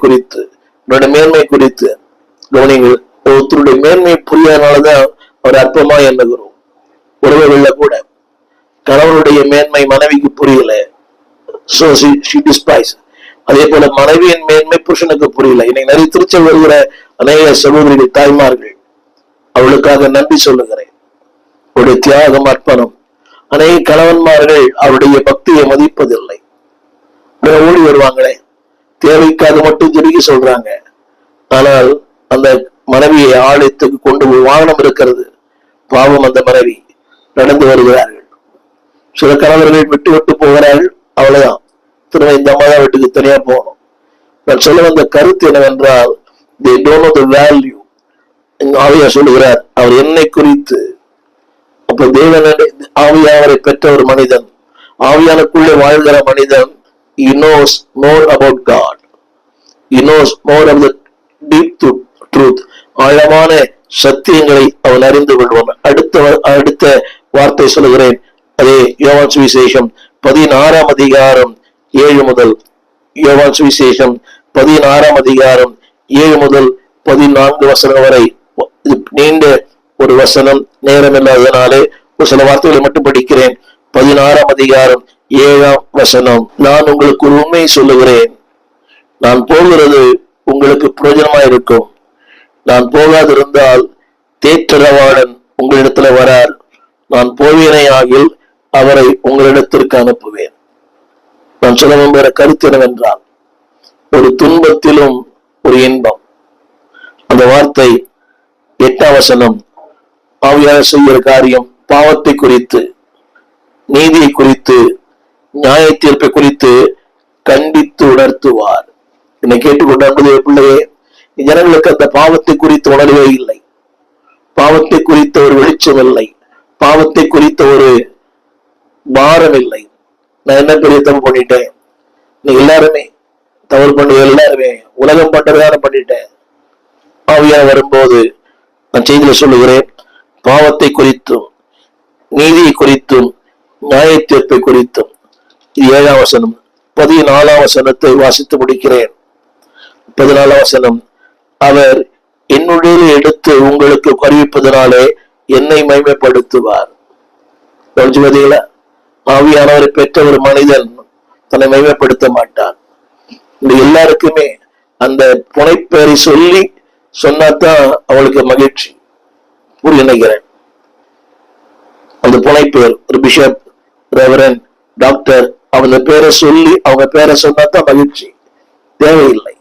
குறித்து, உன்னுடைய மேன்மை குறித்து கவனிங்கள். ஒருத்தருடைய மேன்மை புரியாதனாலதான் அவர் அற்பமா எண்ணுகிறோம். உறவுகள்ல கூட கணவனுடைய மேன்மை மனைவிக்கு புரியல, so she despised. அதே போல மனைவியின் மேன்மை புருஷனுக்கு புரியல. இன்னைக்கு நிறைய திருச்சல் வருகிற அநேக சகோதரிகள், தாய்மார்கள், அவளுக்காக நன்றி சொல்லுகிறேன். அவருடைய தியாகம், அர்ப்பணம். அநேக கணவன்மார்கள் அவருடைய பக்தியை மதிப்பதில்லை. ஓடி வருவாங்களே, தேவைக்காக மட்டும் ஜெபிக்க சொல்றாங்க. ஆனால் அந்த மனைவியை ஆலயத்துக்கு கொண்டு போய், வாகனம் இருக்கிறது, பாவம் அந்த மனைவி, நடந்து வருகிறார்கள். சில கணவர்கள் விட்டு விட்டு போகிறார்கள், அவ்வளவுதான், திரும்ப இந்த அம்மா தான் வீட்டுக்கு தனியா போகணும். நான் சொல்ல வந்த கருத்து என்னவென்றால், they don't know the value. ஆவியா சொல்லுகிறார், அவர் என்னை குறித்து. அப்ப தேவன் ஆவியானவரை பெற்ற ஒரு மனிதன், ஆவியானுக்குள்ளே வாழ்கிற மனிதன், he knows more about God, he knows more of the deep truth. ஆழமான சத்தியங்களை அவன் அறிந்து கொள்வான். அடுத்த வார்த்தை சொல்லுகிறேன், அதே யோவான் சுவிசேஷம் 16ஆம் அதிகாரம் 7 முதல், யோவான் சுவிசேஷம் 16ஆம் அதிகாரம் 7 முதல் 14 வசனம் வரை. நீண்ட ஒரு வசனம், நேரம் இல்லாதனாலே ஒரு சில வார்த்தைகளை மட்டும் படிக்கிறேன். 16ஆம் அதிகாரம் 7ஆம் வசனம். நான் உங்களுக்கு ஒரு உண்மையை சொல்லுகிறேன், நான் போகிறது உங்களுக்கு பிரயோஜனமா இருக்கும். நான் போகாதிருந்தால் தேற்றரவாளன் உங்களிடத்துல வரார். நான் போவேனே ஆகில் அவரை உங்களிடத்திற்கு அனுப்புவேன். நான் சொல்ல விரும்புகிற கருத்து என்னவென்றால், ஒரு துன்பத்திலும் ஒரு இன்பம். அந்த வார்த்தை 8ஆம் வசனம். ஆவியானவர் செய்கிற காரியம் பாவத்தை குறித்து, நீதியை குறித்து, நியாய தீர்ப்பை குறித்து கண்டித்து உணர்த்துவார். என்னை கேட்டுக்கொண்டு பிள்ளையே, ஜனங்களுக்கு அந்த பாவத்தை குறித்து உணர்வே இல்லை, பாவத்தை குறித்த ஒரு வெளிச்சம் இல்லை, பாவத்தை குறித்த ஒரு பாரம் இல்லை. நான் என்ன பெரிய தப்பு பண்ணிட்டேன், நீ எல்லாருமே தவறு பண்ண, எல்லாருமே உலகம் பண்றதான பண்ணிட்டேன். ஆவியா வரும்போது நான் செய்தியில சொல்லுகிறேன், பாவத்தை குறித்தும் நீதியை குறித்தும் நியாய தீர்ப்பை குறித்தும். 7ஆம் வசனம். 14ஆம் வசனத்தை வாசித்து முடிக்கிறேன். 14ஆம் வசனம். அவர் என்னுடைய எடுத்து உங்களுக்கு அறிவிப்பதனாலே என்னை மகிமைப்படுத்துவார். ஆவியானவரை பெற்ற ஒரு மனிதன் தன்னை மகிமைப்படுத்த மாட்டான். இந்த எல்லாருக்குமே அந்த புனைப்பேரை சொல்லி சொன்னாதான் அவளுக்கு மகிழ்ச்சி. புரிய நினைக்கிறேன். அந்த புனைப்பேர், ஒரு பிஷப், ரெவரன், டாக்டர், அவங்க பேரை சொல்லி அவங்க பேரை சொன்னாதான் மகிழ்ச்சி. தேவையில்லை.